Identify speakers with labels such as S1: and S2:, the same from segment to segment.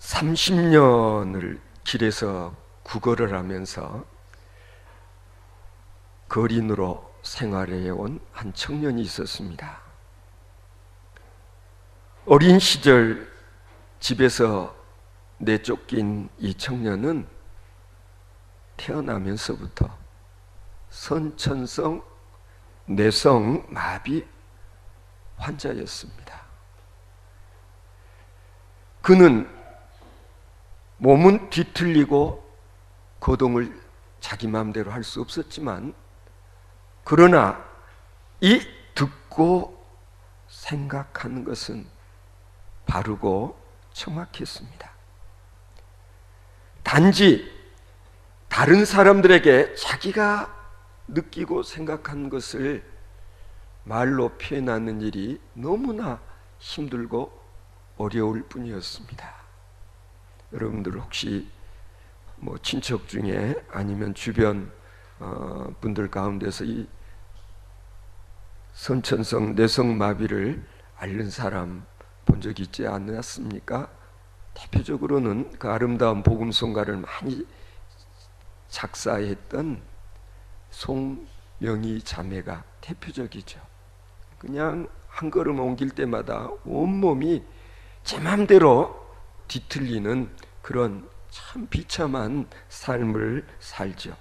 S1: 30년을 길에서 구걸을 하면서 거린으로 생활해온 한 청년이 있었습니다. 어린 시절 집에서 내쫓긴 이 청년은 태어나면서부터 선천성 뇌성 마비 환자였습니다. 그는 몸은 뒤틀리고 거동을 자기 마음대로 할 수 없었지만, 그러나 이 듣고 생각하는 것은 바르고 정확했습니다. 단지 다른 사람들에게 자기가 느끼고 생각하는 것을 말로 표현하는 일이 너무나 힘들고 어려울 뿐이었습니다. 여러분들 혹시 친척 중에 아니면 주변 분들 가운데서 이 선천성 뇌성마비를 앓는 사람 본 적 있지 않았습니까? 대표적으로는 그 아름다운 복음송가를 많이 작사했던 송명희 자매가 대표적이죠. 그냥 한 걸음 옮길 때마다 온몸이 제 맘대로 뒤틀리는 그런 참 비참한 삶을 살죠.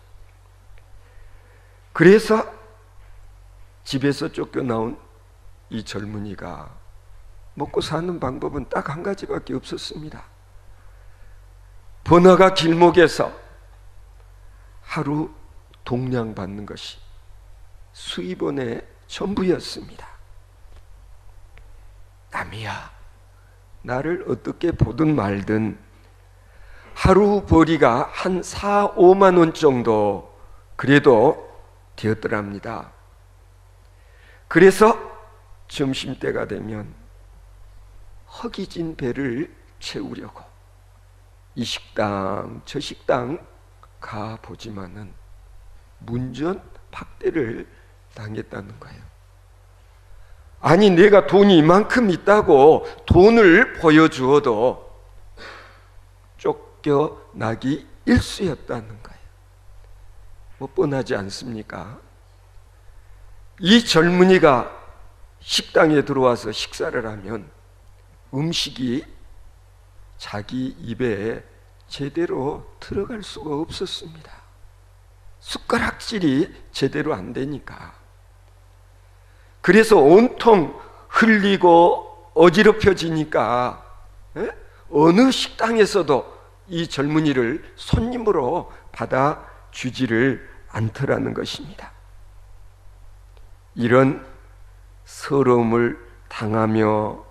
S1: 그래서 집에서 쫓겨나온 이 젊은이가 먹고 사는 방법은 딱 한 가지밖에 없었습니다. 번화가 길목에서 하루 동량 받는 것이 수입원의 전부였습니다. 남이야, 나를 어떻게 보든 말든 하루 벌이가 한 4, 5만 원 정도 그래도 되었더랍니다. 그래서 점심때가 되면 허기진 배를 채우려고 이 식당 저 식당 가보지만은 문전박대를 당했다는 거예요. 아니, 내가 돈이 이만큼 있다고 돈을 보여주어도 쫓겨나기 일쑤였다는 거예요. 뻔하지 않습니까? 이 젊은이가 식당에 들어와서 식사를 하면 음식이 자기 입에 제대로 들어갈 수가 없었습니다. 숟가락질이 제대로 안 되니까. 그래서 온통 흘리고 어지럽혀지니까 어느 식당에서도 이 젊은이를 손님으로 받아주지를 않더라는 것입니다. 이런 서러움을 당하며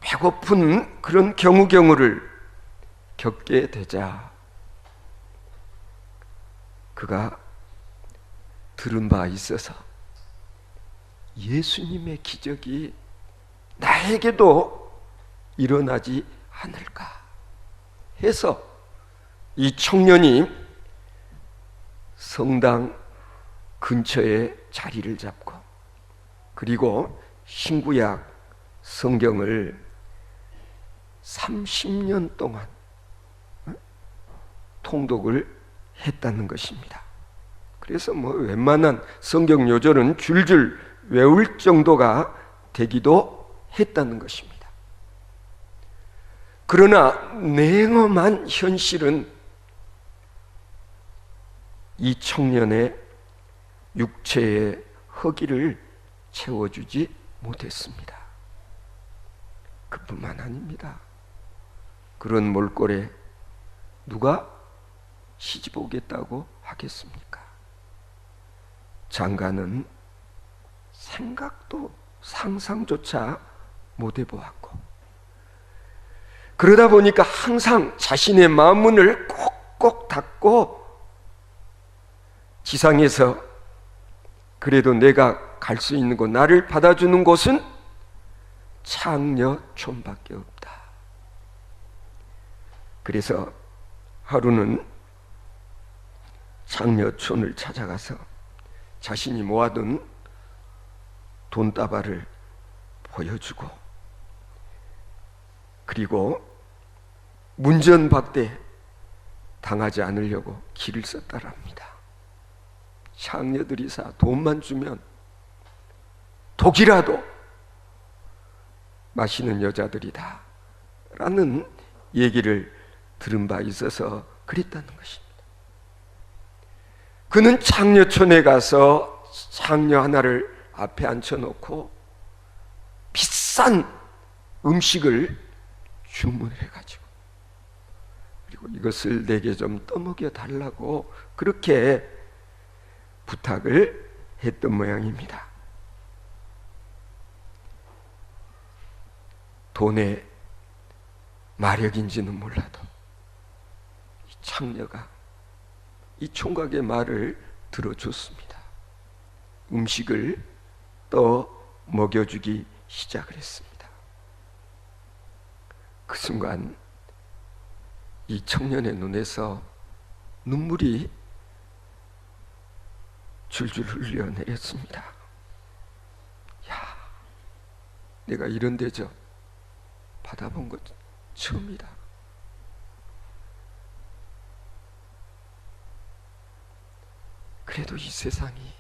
S1: 배고픈 그런 경우를 겪게 되자 그가 들은 바 있어서 예수님의 기적이 나에게도 일어나지 않을까 해서 이 청년이 성당 근처에 자리를 잡고, 그리고 신구약 성경을 30년 동안 통독을 했다는 것입니다. 그래서 웬만한 성경 요절은 줄줄 외울 정도가 되기도 했다는 것입니다. 그러나 냉엄한 현실은 이 청년의 육체의 허기를 채워주지 못했습니다. 그뿐만 아닙니다. 그런 몰골에 누가 시집 오겠다고 하겠습니까? 장가는 생각도 상상조차 못 해보았고, 그러다 보니까 항상 자신의 마음문을 꼭꼭 닫고 지상에서 그래도 내가 갈 수 있는 곳, 나를 받아주는 곳은 창녀촌밖에 없다. 그래서 하루는 창녀촌을 찾아가서 자신이 모아둔 돈다발을 보여주고, 그리고 문전박대 당하지 않으려고 길을 썼다랍니다. 창녀들이사 돈만 주면 독이라도 마시는 여자들이다 라는 얘기를 들은 바 있어서 그랬다는 것입니다. 그는 창녀촌에 가서 창녀 하나를 앞에 앉혀놓고 비싼 음식을 주문해가지고, 그리고 이것을 내게 좀 떠먹여 달라고 그렇게 부탁을 했던 모양입니다. 돈의 마력인지는 몰라도 이 창녀가 이 총각의 말을 들어줬습니다. 음식을 떠 먹여주기 시작을 했습니다. 그 순간 이 청년의 눈에서 눈물이 줄줄 흘려내렸습니다. 야, 내가 이런 대접 받아본 것 처음이다. 그래도 이 세상이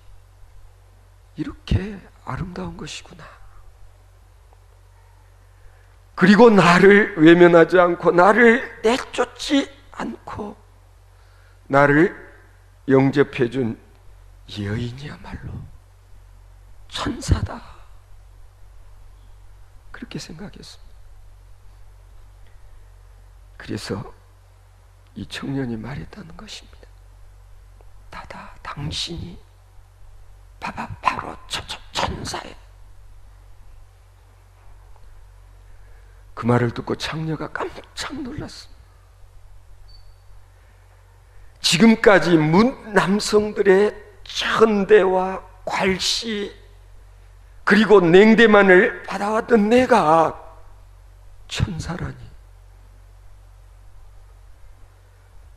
S1: 이렇게 아름다운 것이구나. 그리고 나를 외면하지 않고 나를 내쫓지 않고 나를 영접해준 여인이야말로 천사다. 그렇게 생각했습니다. 그래서 이 청년이 말했다는 것입니다. 다다, 당신이 바로 천사예요. 그 말을 듣고 창녀가 깜짝 놀랐습니다. 지금까지 남성들의 천대와 괄시 그리고 냉대만을 받아왔던 내가 천사라니.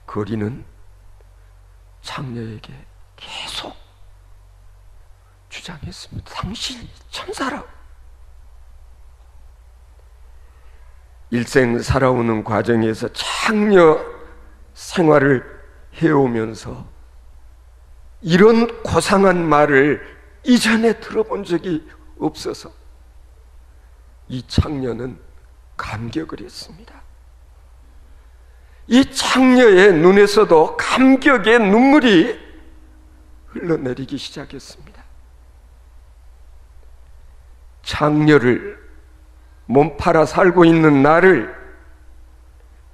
S1: 거리는 창녀에게 계속 주장했습니다. 당신이 천사라고. 일생 살아오는 과정에서 창녀 생활을 해오면서 이런 고상한 말을 이전에 들어본 적이 없어서 이 창녀는 감격을 했습니다. 이 창녀의 눈에서도 감격의 눈물이 흘러내리기 시작했습니다. 창녀를 몸팔아 살고 있는 나를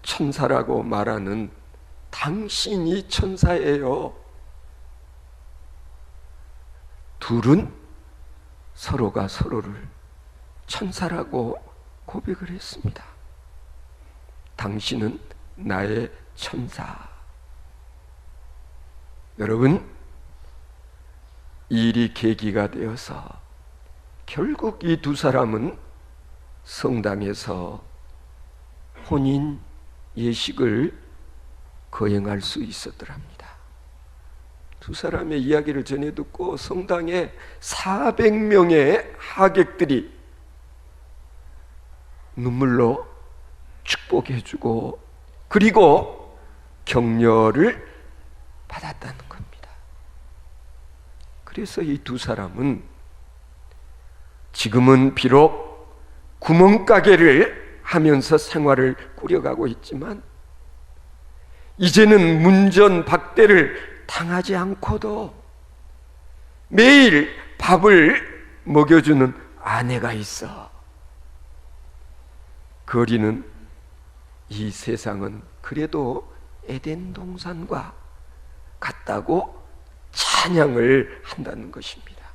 S1: 천사라고 말하는 당신이 천사예요. 둘은 서로가 서로를 천사라고 고백을 했습니다. 당신은 나의 천사. 여러분, 이 일이 계기가 되어서 결국 이 두 사람은 성당에서 혼인 예식을 거행할 수 있었더랍니다. 두 사람의 이야기를 전해 듣고 성당에 400명의 하객들이 눈물로 축복해주고 그리고 격려를 받았다는 겁니다. 그래서 이 두 사람은 지금은 비록 구멍가게를 하면서 생활을 꾸려가고 있지만 이제는 문전박대를 당하지 않고도 매일 밥을 먹여주는 아내가 있어. 거리는 이 세상은 그래도 에덴 동산과 같다고 찬양을 한다는 것입니다.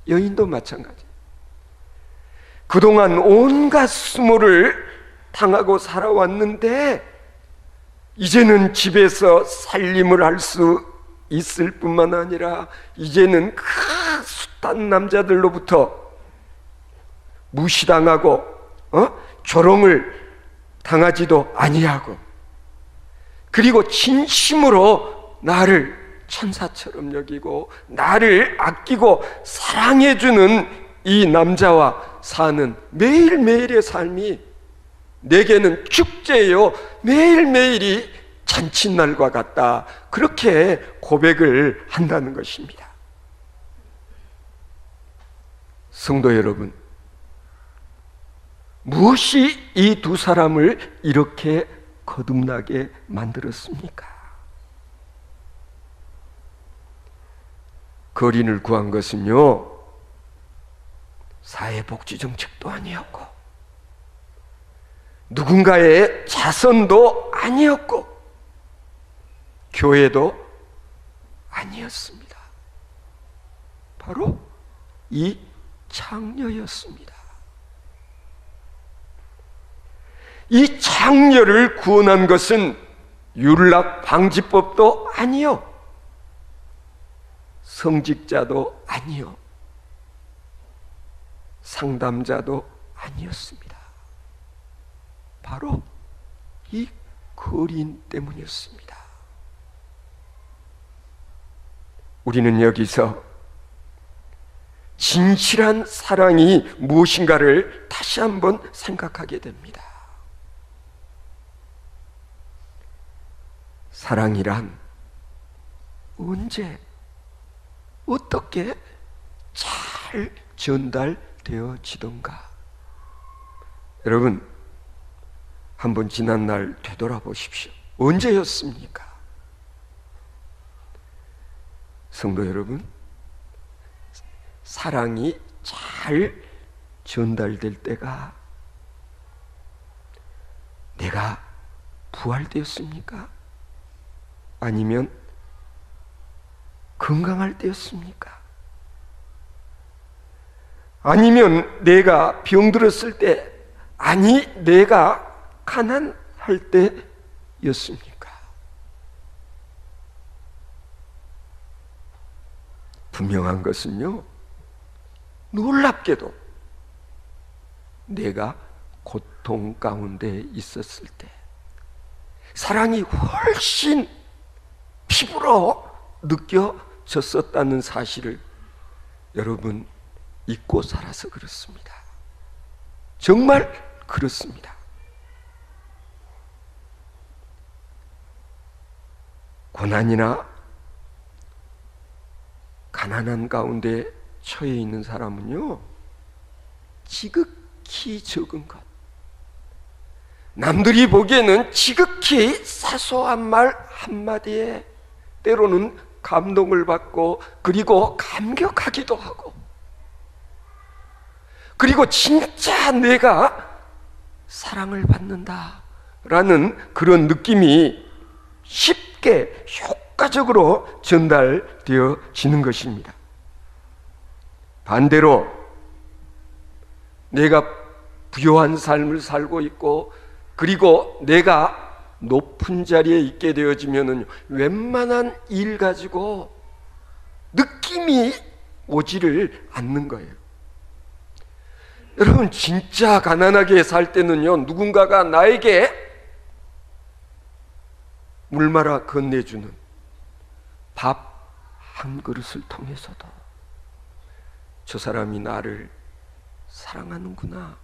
S1: 여인도 마찬가지. 그동안 온갖 수모를 당하고 살아왔는데 이제는 집에서 살림을 할 수 있을 뿐만 아니라 이제는 그 숱한 남자들로부터 무시당하고 조롱을 당하지도 아니하고 그리고 진심으로 나를 천사처럼 여기고 나를 아끼고 사랑해주는 이 남자와 사는 매일매일의 삶이 내게는 축제요, 매일매일이 잔칫날과 같다. 그렇게 고백을 한다는 것입니다. 성도 여러분, 무엇이 이 두 사람을 이렇게 거듭나게 만들었습니까? 거린을 구한 것은요, 사회복지 정책도 아니었고, 누군가의 자선도 아니었고, 교회도 아니었습니다. 바로 이 창녀였습니다. 이 창녀를 구원한 것은 율락방지법도 아니요, 성직자도 아니요, 상담자도 아니었습니다. 바로 이 거린 때문이었습니다. 우리는 여기서 진실한 사랑이 무엇인가를 다시 한번 생각하게 됩니다. 사랑이란 언제, 어떻게 잘 전달되어지던가. 여러분, 한번 지난 날 되돌아보십시오. 언제였습니까? 성도 여러분, 사랑이 잘 전달될 때가 내가 부활되었습니까? 아니면 건강할 때였습니까? 아니면 내가 병들었을 때, 아니 내가 가난할 때였습니까? 분명한 것은요, 놀랍게도 내가 고통 가운데 있었을 때 사랑이 훨씬 피부로 느껴졌었다는 사실을 여러분 잊고 살아서 그렇습니다. 정말 그렇습니다. 고난이나 가난한 가운데 처해 있는 사람은요, 지극히 적은 것, 남들이 보기에는 지극히 사소한 말 한마디에 때로는 감동을 받고, 그리고 감격하기도 하고, 그리고 진짜 내가 사랑을 받는다라는 그런 느낌이 쉽게 효과적으로 전달되어지는 것입니다. 반대로 내가 부요한 삶을 살고 있고, 그리고 내가 높은 자리에 있게 되어지면은 웬만한 일 가지고 느낌이 오지를 않는 거예요. 여러분, 진짜 가난하게 살 때는요, 누군가가 나에게 물 말아 건네주는 밥 한 그릇을 통해서도 저 사람이 나를 사랑하는구나,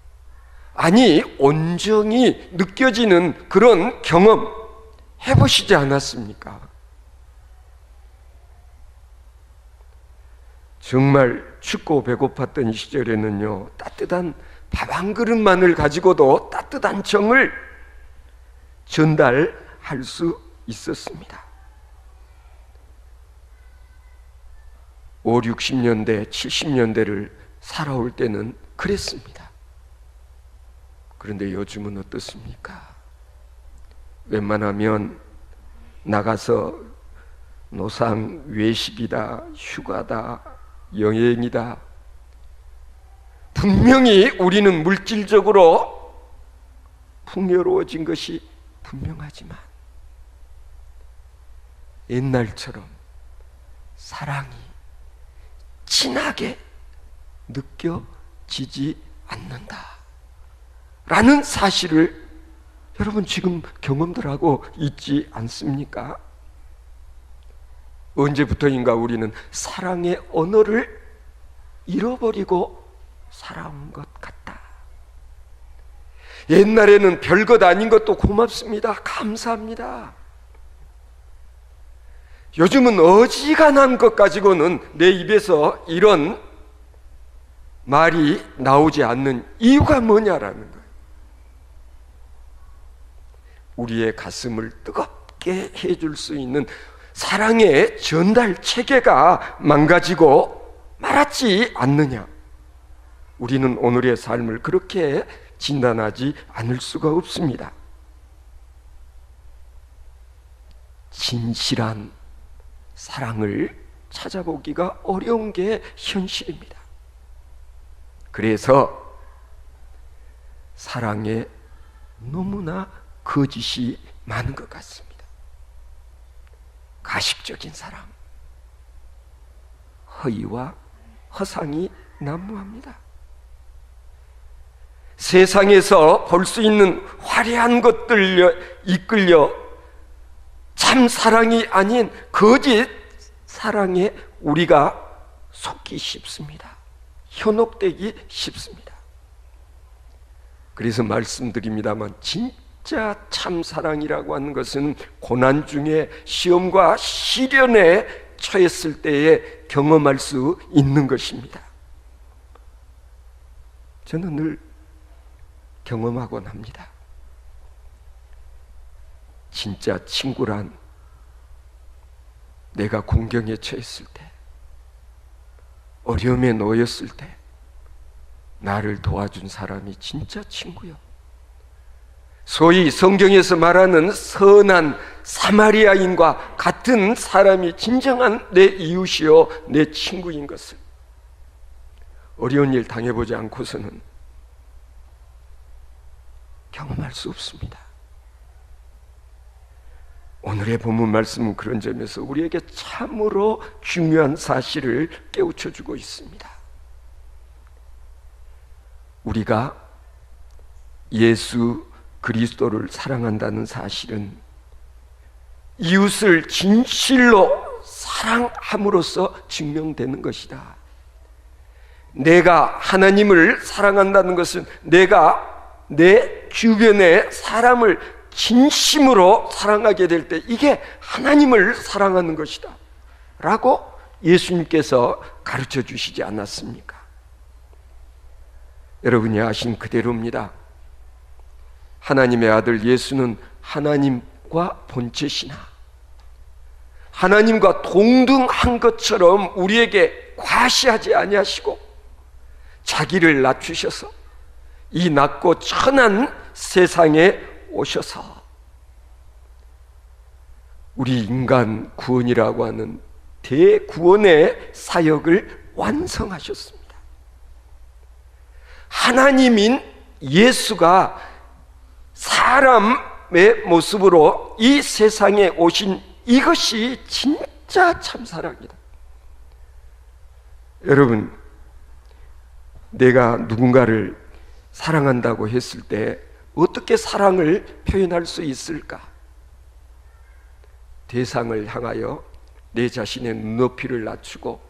S1: 아니 온정이 느껴지는 그런 경험 해보시지 않았습니까? 정말 춥고 배고팠던 시절에는요, 따뜻한 밥 한 그릇만을 가지고도 따뜻한 정을 전달할 수 있었습니다. 50, 60년대, 70년대를 살아올 때는 그랬습니다. 그런데 요즘은 어떻습니까? 웬만하면 나가서 노상 외식이다, 휴가다, 여행이다. 분명히 우리는 물질적으로 풍요로워진 것이 분명하지만 옛날처럼 사랑이 진하게 느껴지지 않는다 라는 사실을 여러분 지금 경험들 하고 있지 않습니까? 언제부터인가 우리는 사랑의 언어를 잃어버리고 살아온 것 같다. 옛날에는 별것 아닌 것도 고맙습니다. 감사합니다. 요즘은 어지간한 것 가지고는 내 입에서 이런 말이 나오지 않는 이유가 뭐냐라는 거예요. 우리의 가슴을 뜨겁게 해줄 수 있는 사랑의 전달 체계가 망가지고 말았지 않느냐. 우리는 오늘의 삶을 그렇게 진단하지 않을 수가 없습니다. 진실한 사랑을 찾아보기가 어려운 게 현실입니다. 그래서 사랑에 너무나 거짓이 많은 것 같습니다. 가식적인 사랑, 허위와 허상이 난무합니다. 세상에서 볼 수 있는 화려한 것들 이끌려 참 사랑이 아닌 거짓 사랑에 우리가 속기 쉽습니다. 현혹되기 쉽습니다. 그래서 말씀드립니다만 진짜 참 사랑이라고 하는 것은 고난 중에 시험과 시련에 처했을 때에 경험할 수 있는 것입니다. 저는 늘 경험하곤 합니다. 진짜 친구란 내가 공경에 처했을 때, 어려움에 놓였을 때 나를 도와준 사람이 진짜 친구요. 소위 성경에서 말하는 선한 사마리아인과 같은 사람이 진정한 내 이웃이요 내 친구인 것을 어려운 일 당해보지 않고서는 경험할 수 없습니다. 오늘의 본문 말씀은 그런 점에서 우리에게 참으로 중요한 사실을 깨우쳐주고 있습니다. 우리가 예수 그리스도를 사랑한다는 사실은 이웃을 진실로 사랑함으로써 증명되는 것이다. 내가 하나님을 사랑한다는 것은 내가 내 주변의 사람을 진심으로 사랑하게 될 때 이게 하나님을 사랑하는 것이다 라고 예수님께서 가르쳐 주시지 않았습니까? 여러분이 아신 그대로입니다. 하나님의 아들 예수는 하나님과 본체시나 하나님과 동등한 것처럼 우리에게 과시하지 아니하시고 자기를 낮추셔서 이 낮고 천한 세상에 오셔서 우리 인간 구원이라고 하는 대구원의 사역을 완성하셨습니다. 하나님인 예수가 사람의 모습으로 이 세상에 오신 이것이 진짜 참사랑이다. 여러분, 내가 누군가를 사랑한다고 했을 때 어떻게 사랑을 표현할 수 있을까? 대상을 향하여 내 자신의 눈높이를 낮추고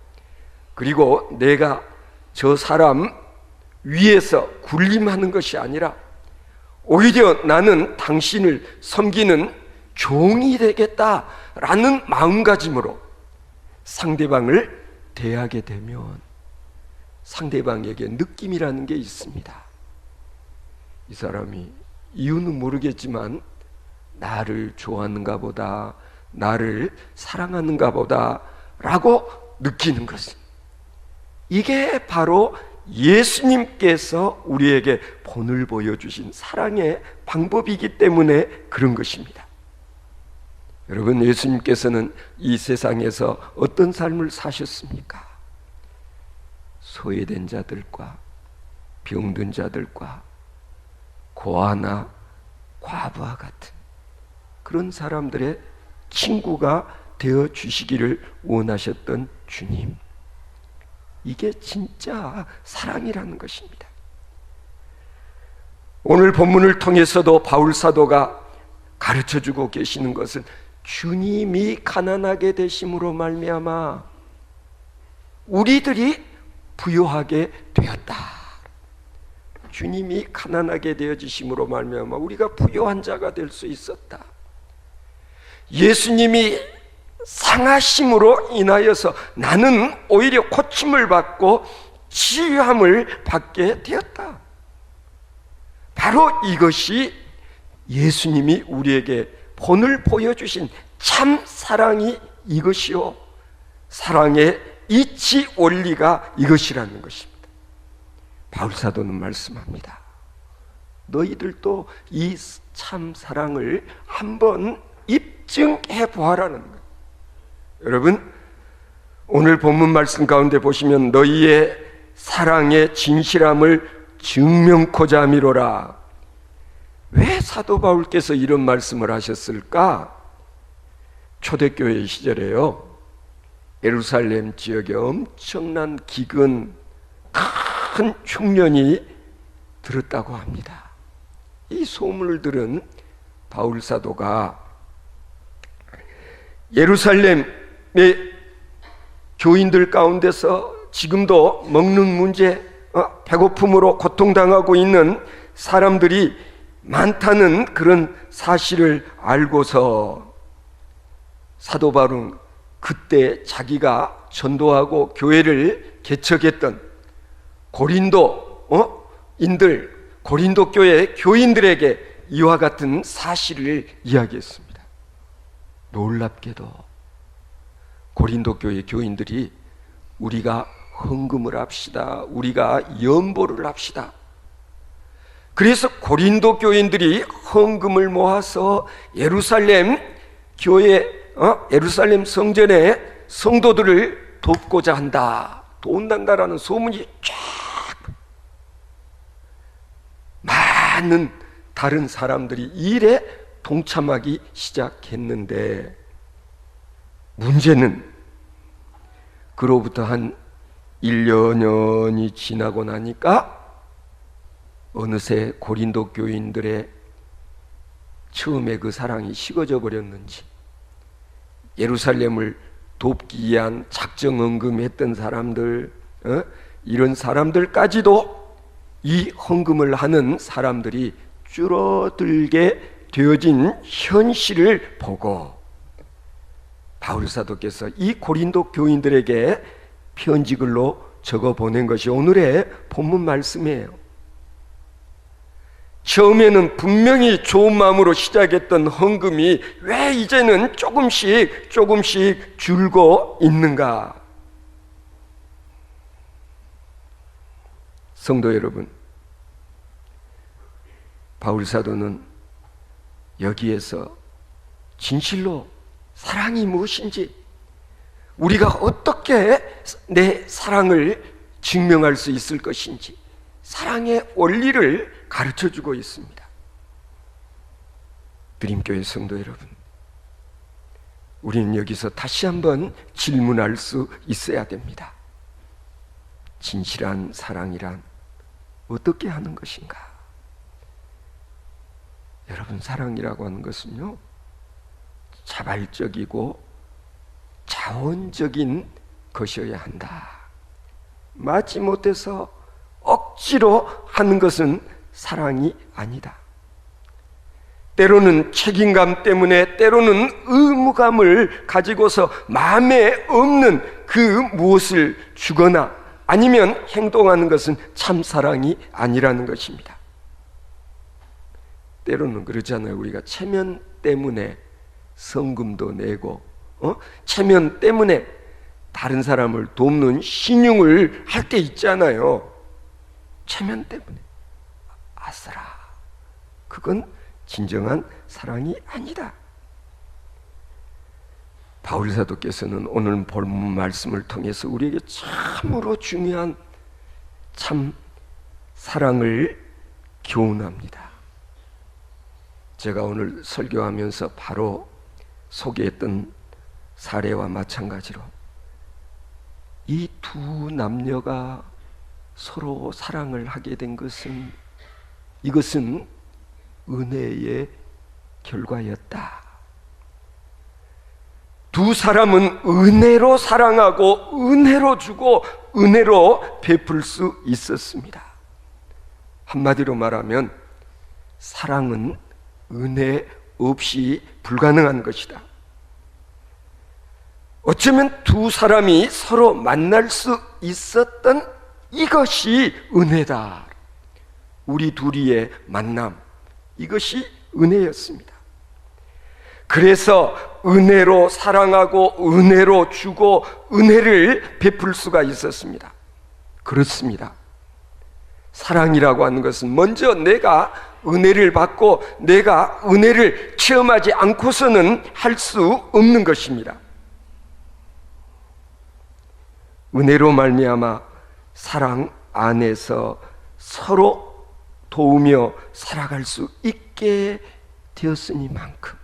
S1: 그리고 내가 저 사람 위에서 군림하는 것이 아니라 오히려 나는 당신을 섬기는 종이 되겠다라는 마음가짐으로 상대방을 대하게 되면 상대방에게 느낌이라는 게 있습니다. 이 사람이 이유는 모르겠지만 나를 좋아하는가 보다, 나를 사랑하는가 보다 라고 느끼는 것은 이게 바로 예수님께서 우리에게 본을 보여주신 사랑의 방법이기 때문에 그런 것입니다. 여러분, 예수님께서는 이 세상에서 어떤 삶을 사셨습니까? 소외된 자들과 병든 자들과 고아나 과부와 같은 그런 사람들의 친구가 되어 주시기를 원하셨던 주님, 이게 진짜 사랑이라는 것입니다. 오늘 본문을 통해서도 바울 사도가 가르쳐주고 계시는 것은 주님이 가난하게 되심으로 말미암아 우리들이 부유하게 되었다. 주님이 가난하게 되어지심으로 말미암아 우리가 부요한 자가 될 수 있었다. 예수님이 상하심으로 인하여서 나는 오히려 고침을 받고 치유함을 받게 되었다. 바로 이것이 예수님이 우리에게 본을 보여주신 참 사랑이 이것이요, 사랑의 이치 원리가 이것이라는 것입니다. 바울사도는 말씀합니다. 너희들도 이 참 사랑을 한번 입증해 보아라는 거예요. 여러분, 오늘 본문 말씀 가운데 보시면 너희의 사랑의 진실함을 증명코자 함이로라. 왜 사도 바울께서 이런 말씀을 하셨을까? 초대교회 시절에요, 예루살렘 지역에 엄청난 기근, 큰 흉년이 들었다고 합니다. 이 소문을 들은 바울 사도가 예루살렘의 교인들 가운데서 지금도 먹는 문제, 배고픔으로 고통당하고 있는 사람들이 많다는 그런 사실을 알고서 사도 바울은 그때 자기가 전도하고 교회를 개척했던 고린도 교회 교인들에게 이와 같은 사실을 이야기했습니다. 놀랍게도 고린도 교회 교인들이 우리가 헌금을 합시다, 우리가 연보를 합시다. 그래서 고린도 교인들이 헌금을 모아서 예루살렘 교회, 예루살렘 성전의 성도들을 돕고자 한다, 도운단다라는 소문이 쫙, 많은 다른 사람들이 일에 동참하기 시작했는데, 문제는 그로부터 한 1년이 지나고 나니까 어느새 고린도 교인들의 처음에 그 사랑이 식어져 버렸는지, 예루살렘을 돕기 위한 작정 헌금했던 사람들, 이런 사람들까지도 이 헌금을 하는 사람들이 줄어들게 되어진 현실을 보고 바울 사도께서 이 고린도 교인들에게 편지글로 적어 보낸 것이 오늘의 본문 말씀이에요. 처음에는 분명히 좋은 마음으로 시작했던 헌금이 왜 이제는 조금씩 줄고 있는가? 성도 여러분, 바울 사도는 여기에서 진실로 사랑이 무엇인지, 우리가 어떻게 내 사랑을 증명할 수 있을 것인지 사랑의 원리를 가르쳐주고 있습니다. 드림교회 성도 여러분, 우리는 여기서 다시 한번 질문할 수 있어야 됩니다. 진실한 사랑이란 어떻게 하는 것인가? 여러분, 사랑이라고 하는 것은요, 자발적이고 자원적인 것이어야 한다. 마지못해서 억지로 하는 것은 사랑이 아니다. 때로는 책임감 때문에, 때로는 의무감을 가지고서 마음에 없는 그 무엇을 주거나 아니면 행동하는 것은 참 사랑이 아니라는 것입니다. 때로는 그러잖아요. 우리가 체면 때문에 성금도 내고, 체면 때문에 다른 사람을 돕는 신용을 할 때 있잖아요. 체면 때문에. 아싸라, 그건 진정한 사랑이 아니다. 바울 사도께서는 오늘 본문 말씀을 통해서 우리에게 참으로 중요한 참 사랑을 교훈합니다. 제가 오늘 설교하면서 바로 소개했던 사례와 마찬가지로 이 두 남녀가 서로 사랑을 하게 된 것은, 이것은 은혜의 결과였다. 두 사람은 은혜로 사랑하고 은혜로 주고 은혜로 베풀 수 있었습니다. 한마디로 말하면 사랑은 은혜 없이 불가능한 것이다. 어쩌면 두 사람이 서로 만날 수 있었던 이것이 은혜다. 우리 둘이의 만남, 이것이 은혜였습니다. 그래서 은혜로 사랑하고 은혜로 주고 은혜를 베풀 수가 있었습니다. 그렇습니다. 사랑이라고 하는 것은 먼저 내가 은혜를 받고 내가 은혜를 체험하지 않고서는 할 수 없는 것입니다. 은혜로 말미암아 사랑 안에서 서로 도우며 살아갈 수 있게 되었으니만큼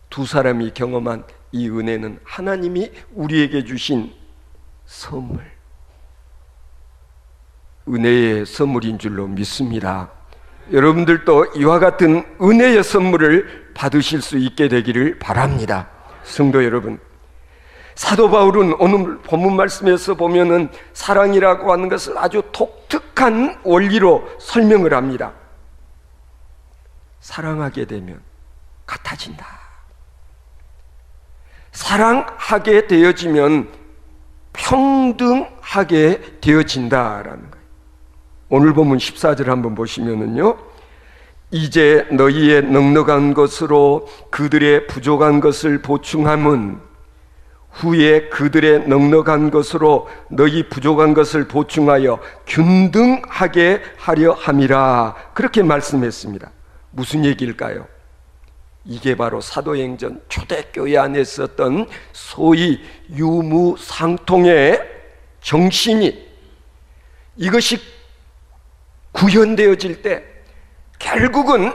S1: 두 사람이 경험한 이 은혜는 하나님이 우리에게 주신 선물, 은혜의 선물인 줄로 믿습니다. 여러분들도 이와 같은 은혜의 선물을 받으실 수 있게 되기를 바랍니다. 성도 여러분, 사도 바울은 오늘 본문 말씀에서 보면은 사랑이라고 하는 것을 아주 독특한 원리로 설명을 합니다. 사랑하게 되면 같아진다. 사랑하게 되어지면 평등하게 되어진다라는 거예요. 오늘 본문 14절 한번 보시면은요, 이제 너희의 넉넉한 것으로 그들의 부족한 것을 보충함은 후에 그들의 넉넉한 것으로 너희 부족한 것을 보충하여 균등하게 하려 함이라. 그렇게 말씀했습니다. 무슨 얘기일까요? 이게 바로 사도행전 초대교회 안에 있었던 소위 유무상통의 정신이, 이것이 구현되어질 때 결국은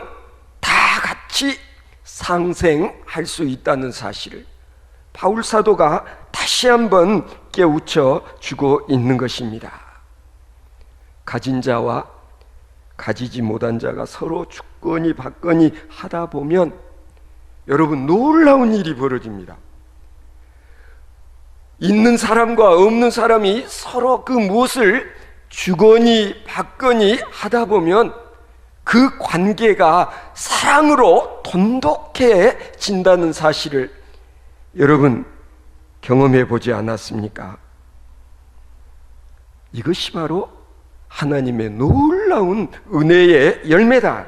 S1: 다 같이 상생할 수 있다는 사실을 바울 사도가 다시 한번 깨우쳐 주고 있는 것입니다. 가진 자와 가지지 못한 자가 서로 주거니 받거니 하다 보면 여러분, 놀라운 일이 벌어집니다. 있는 사람과 없는 사람이 서로 그 무엇을 주거니 받거니 하다 보면 그 관계가 사랑으로 돈독해진다는 사실을 여러분 경험해 보지 않았습니까? 이것이 바로 하나님의 놀라운 은혜의 열매다.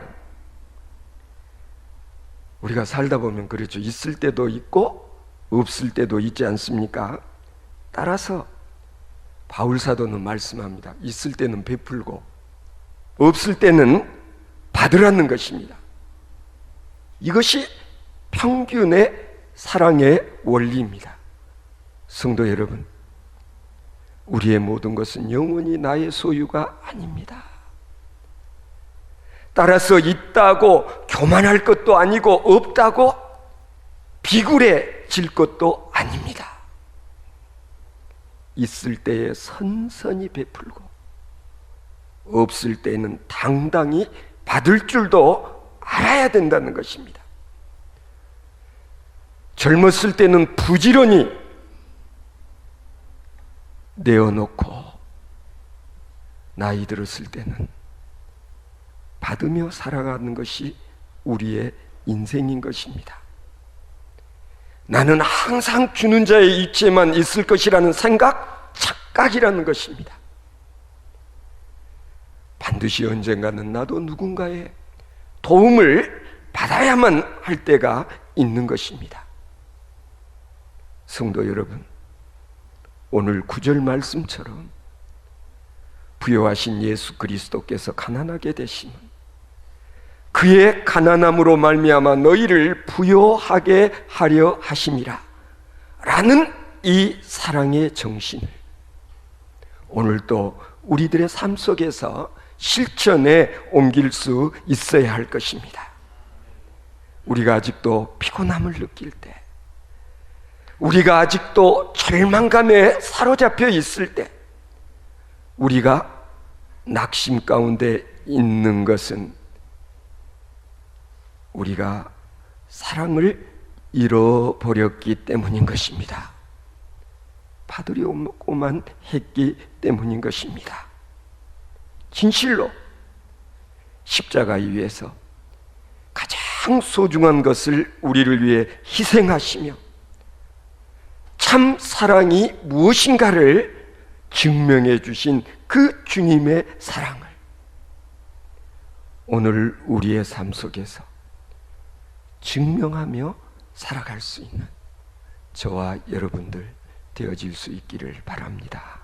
S1: 우리가 살다 보면 그렇죠. 있을 때도 있고 없을 때도 있지 않습니까? 따라서 바울 사도는 말씀합니다. 있을 때는 베풀고 없을 때는 받으라는 것입니다. 이것이 평균의 사랑의 원리입니다. 성도 여러분, 우리의 모든 것은 영원히 나의 소유가 아닙니다. 따라서 있다고 교만할 것도 아니고 없다고 비굴해질 것도 아닙니다. 있을 때에 선선히 베풀고 없을 때는 당당히 받을 줄도 알아야 된다는 것입니다. 젊었을 때는 부지런히 내어놓고 나이 들었을 때는 받으며 살아가는 것이 우리의 인생인 것입니다. 나는 항상 주는 자의 입지에만 있을 것이라는 생각, 착각이라는 것입니다. 반드시 언젠가는 나도 누군가의 도움을 받아야만 할 때가 있는 것입니다. 성도 여러분, 오늘 9절 말씀처럼 부요하신 예수 그리스도께서 가난하게 되심은 그의 가난함으로 말미암아 너희를 부요하게 하려 하심이라 라는 이 사랑의 정신을 오늘도 우리들의 삶 속에서 실천에 옮길 수 있어야 할 것입니다. 우리가 아직도 피곤함을 느낄 때, 우리가 아직도 절망감에 사로잡혀 있을 때, 우리가 낙심 가운데 있는 것은 우리가 사랑을 잃어버렸기 때문인 것입니다. 받으려고만 했기 때문인 것입니다. 진실로 십자가 위에서 가장 소중한 것을 우리를 위해 희생하시며 참 사랑이 무엇인가를 증명해 주신 그 주님의 사랑을 오늘 우리의 삶 속에서 증명하며 살아갈 수 있는 저와 여러분들 되어질 수 있기를 바랍니다.